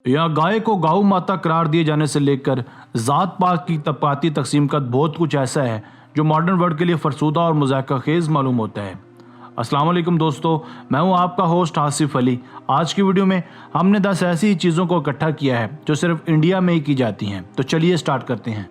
यहाँ गाय को गौ माता करार दिए जाने से लेकर ज़ात पात की तबकाती तकसीम का बहुत कुछ ऐसा है जो मॉडर्न वर्ल्ड के लिए फरसूदा और मज़ाक़ खेज़ मालूम होता है। अस्सलाम वालेकुम दोस्तों, मैं हूँ आपका होस्ट आसिफ अली। आज की वीडियो में हमने 10 ऐसी चीज़ों को इकट्ठा किया है जो सिर्फ इंडिया में ही की जाती हैं। तो चलिए स्टार्ट करते हैं।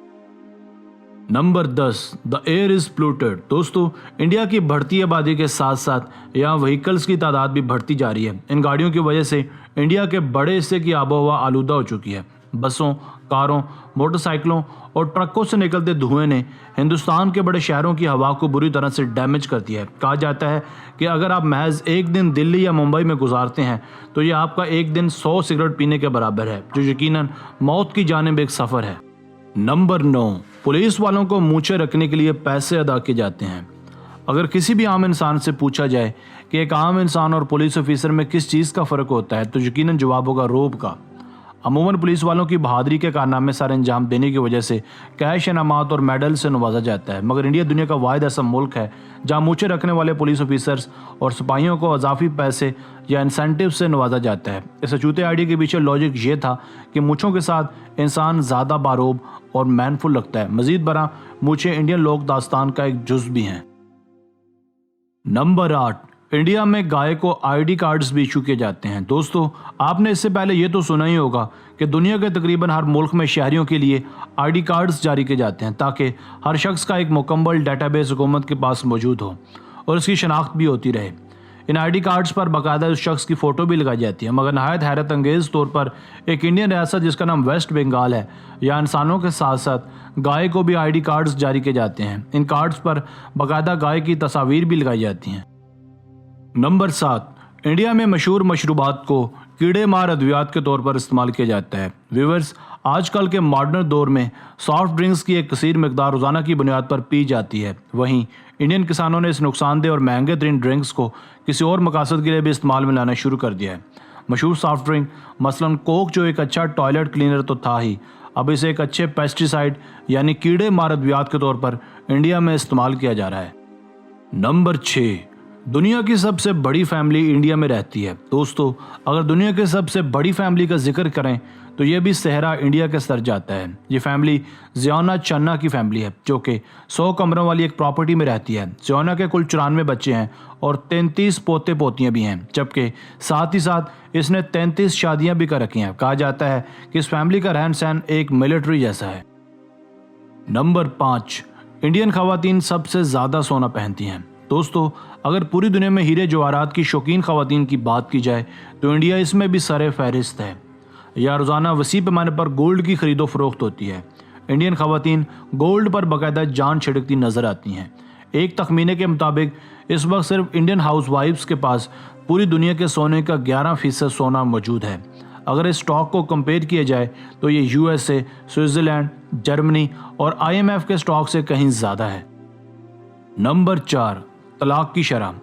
Number 10, the air is polluted. दोस्तों, इंडिया की बढ़ती आबादी के साथ साथ यहाँ व्हीकल्स की तादाद भी बढ़ती जा रही है। इन गाड़ियों की वजह से इंडिया के बड़े हिस्से की आबो हवा आलूदा हो चुकी है। बसों, कारों, मोटरसाइकिलों और ट्रकों से निकलते धुएं ने हिंदुस्तान के बड़े शहरों की हवा को बुरी तरह से डैमेज कर दिया है। कहा जाता है कि अगर आप महज एक दिन दिल्ली या मुंबई में गुजारते हैं तो ये आपका एक दिन 100 सिगरेट पीने के बराबर है, जो यकीनन मौत की जानिब एक सफ़र है। नंबर 9, पुलिस वालों को मूंछें रखने के लिए पैसे अदा किए जाते हैं। अगर किसी भी आम इंसान से पूछा जाए कि एक आम इंसान और पुलिस ऑफिसर में किस चीज़ का फ़र्क होता है तो यकीनन जवाब होगा रोब का। अमूमन पुलिस वालों की बहादुरी के कारनामे सर अंजाम देने की वजह से कैश इनामात और मेडल से नवाजा जाता है। मगर इंडिया दुनिया का वाहिद ऐसा मुल्क है जहाँ मूंछें रखने वाले पुलिस ऑफिसर्स और सिपाहियों को अजाफी पैसे या इंसेंटिव से नवाजा जाता है। इस अछूते आइडिया के पीछे लॉजिक ये था कि मूंछों के साथ इंसान ज़्यादा बारोब और मैनफुल लगता है। मजीद बरा मूंछें इंडियन लोक दास्तान का एक जुज़ भी हैं। नंबर 8, इंडिया में गाय को आईडी कार्ड्स भी इशू किए जाते हैं। दोस्तों, आपने इससे पहले ये तो सुना ही होगा कि दुनिया के तकरीबन हर मुल्क में शहरियों के लिए आईडी कार्ड्स जारी किए जाते हैं ताकि हर शख्स का एक मुकम्मल डेटाबेस हुकूमत के पास मौजूद हो और उसकी शनाख्त भी होती रहे। इन आईडी कार्ड्स पर बाकायदा उस शख्स की फ़ोटो भी लगाई जाती है। मगर नहायत हैरत अंगेज़ तौर पर एक इंडियन रियासत जिसका नाम वेस्ट बंगाल है, या इंसानों के साथ साथ गाय को भी आईडी कार्ड्स जारी किए जाते हैं। इन कार्ड्स पर बाकायदा गाय की तस्वीर भी लगाई जाती हैं। नंबर 7, इंडिया में मशहूर मशरूबात को कीड़े मार अद्वियात के तौर पर इस्तेमाल किया जाता है। व्यूअर्स, आजकल के मॉडर्न दौर में सॉफ्ट ड्रिंक्स की एक कसीर मिकदार रोज़ाना की बुनियाद पर पी जाती है। वहीं इंडियन किसानों ने इस नुकसानदेह और महंगे तरीन ड्रिंक्स को किसी और मकासद के लिए भी इस्तेमाल में लाना शुरू कर दिया है। मशहूर सॉफ्ट ड्रिंक मसलन कोक, जो एक अच्छा टॉयलेट क्लीनर तो था ही, अब इसे एक अच्छे पेस्टिसाइड यानी कीड़े मार अद्वियात के तौर पर इंडिया में इस्तेमाल किया जा रहा है। नंबर 6, दुनिया की सबसे बड़ी फैमिली इंडिया में रहती है। दोस्तों, अगर दुनिया की सबसे बड़ी फैमिली का जिक्र करें तो यह भी सहरा इंडिया के सर जाता है। ये फैमिली जियाना चन्ना की फैमिली है जो कि 100 कमरों वाली एक प्रॉपर्टी में रहती है। जियाना के कुल 94 बच्चे हैं और 33 पोते पोतियाँ भी हैं, जबकि साथ ही साथ इसने 33 शादियाँ भी कर रखी हैं। कहा जाता है कि इस फैमिली का रहन सहन एक मिलिट्री जैसा है। नंबर 5, इंडियन खवातीन सबसे ज़्यादा सोना पहनती हैं। दोस्तों, अगर पूरी दुनिया में हीरे जवाहरात की शौकीन खवातीन की बात की जाए तो इंडिया इसमें भी सरे फहरिस्त है। या रोज़ाना वसी पैमाने पर गोल्ड की खरीदो फरोख्त होती है। इंडियन खवातीन गोल्ड पर बाकायदा जान छिड़कती नज़र आती हैं। एक तखमीने के मुताबिक इस वक्त सिर्फ इंडियन हाउस वाइफ्स के पास पूरी दुनिया के सोने का 11% सोना मौजूद है। अगर इस स्टॉक को कंपेयर किया जाए तो ये USA, स्विट्ज़रलैंड, जर्मनी और IMF के स्टॉक से कहीं ज़्यादा है। नंबर 4, तलाक की शरह।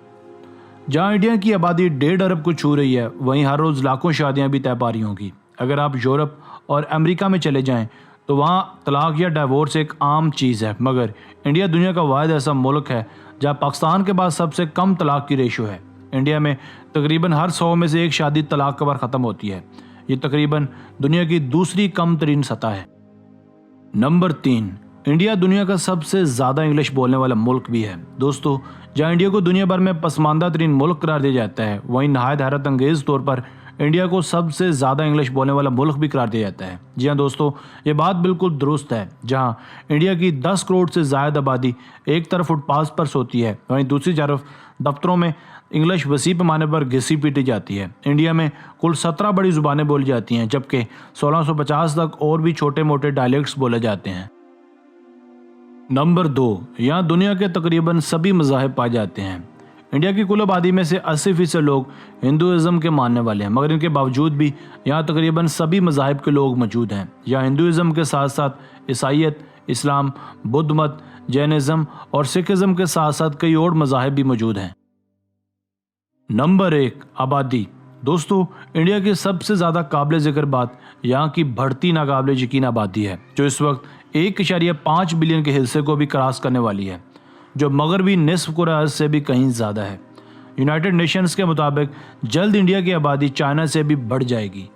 जहाँ इंडिया की आबादी 1.5 अरब को छू रही है, वहीं हर रोज़ लाखों शादियाँ भी तय पा रही होंगी। अगर आप यूरोप और अमेरिका में चले जाएं तो वहाँ तलाक या डाइवोर्स एक आम चीज़ है। मगर इंडिया दुनिया का वाहिद ऐसा मुल्क है जहाँ पाकिस्तान के बाद सबसे कम तलाक की रेशो है। इंडिया में तकरीबन हर 100 में से एक शादी तलाक के बाद ख़त्म होती है। ये तकरीबन दुनिया की दूसरी कम तरीन सतह है। नंबर 3, इंडिया दुनिया का सबसे ज़्यादा इंग्लिश बोलने वाला मुल्क भी है। दोस्तों, जहाँ इंडिया को दुनिया भर में पसमानदा तरीन मुल्क करार दिया जाता है, वहीं नहायत हैरत अंगेज़ तौर पर इंडिया को सबसे ज़्यादा इंग्लिश बोलने वाला मुल्क भी करार दिया जाता है। जी हाँ दोस्तों, ये बात बिल्कुल दुरुस्त है। जहाँ इंडिया की 10 करोड़ से ज़्यादा आबादी एक तरफ फुटपाथ पर सोती है, वहीं दूसरी तरफ दफ्तरों में इंग्लिश वसी पैमाने पर घिसी पीटी जाती है। इंडिया में कुल 17 बड़ी ज़ुबानें बोली जाती हैं, जबकि 1650 तक और भी छोटे मोटे डायलेक्ट्स बोले जाते हैं। नंबर 2, यहाँ दुनिया के तकरीबन सभी मज़ाहिब पाए जाते हैं। इंडिया की कुल आबादी में से 80% लोग हिंदुज़म के मानने वाले हैं, मगर इनके बावजूद भी यहाँ तकरीबन सभी मज़ाहिब के लोग मौजूद हैं। यहाँ हिंदुज़म के साथ साथ ईसाईयत, इस्लाम, बुद्ध मत, जैनिज़म और सिखिज़म के साथ साथ कई और मज़ाहिब भी मौजूद हैं। नंबर 1, आबादी। दोस्तों, इंडिया की सबसे ज़्यादा काबिल ज़िक्र बात यहाँ की बढ़ती नाकाबिल यकीन आबादी है, जो इस वक्त 1.5 बिलियन के हिस्से को भी क्रॉस करने वाली है, जो मगरबी निस्फ कुराज से भी कहीं ज़्यादा है। यूनाइटेड नेशंस के मुताबिक जल्द इंडिया की आबादी चाइना से भी बढ़ जाएगी।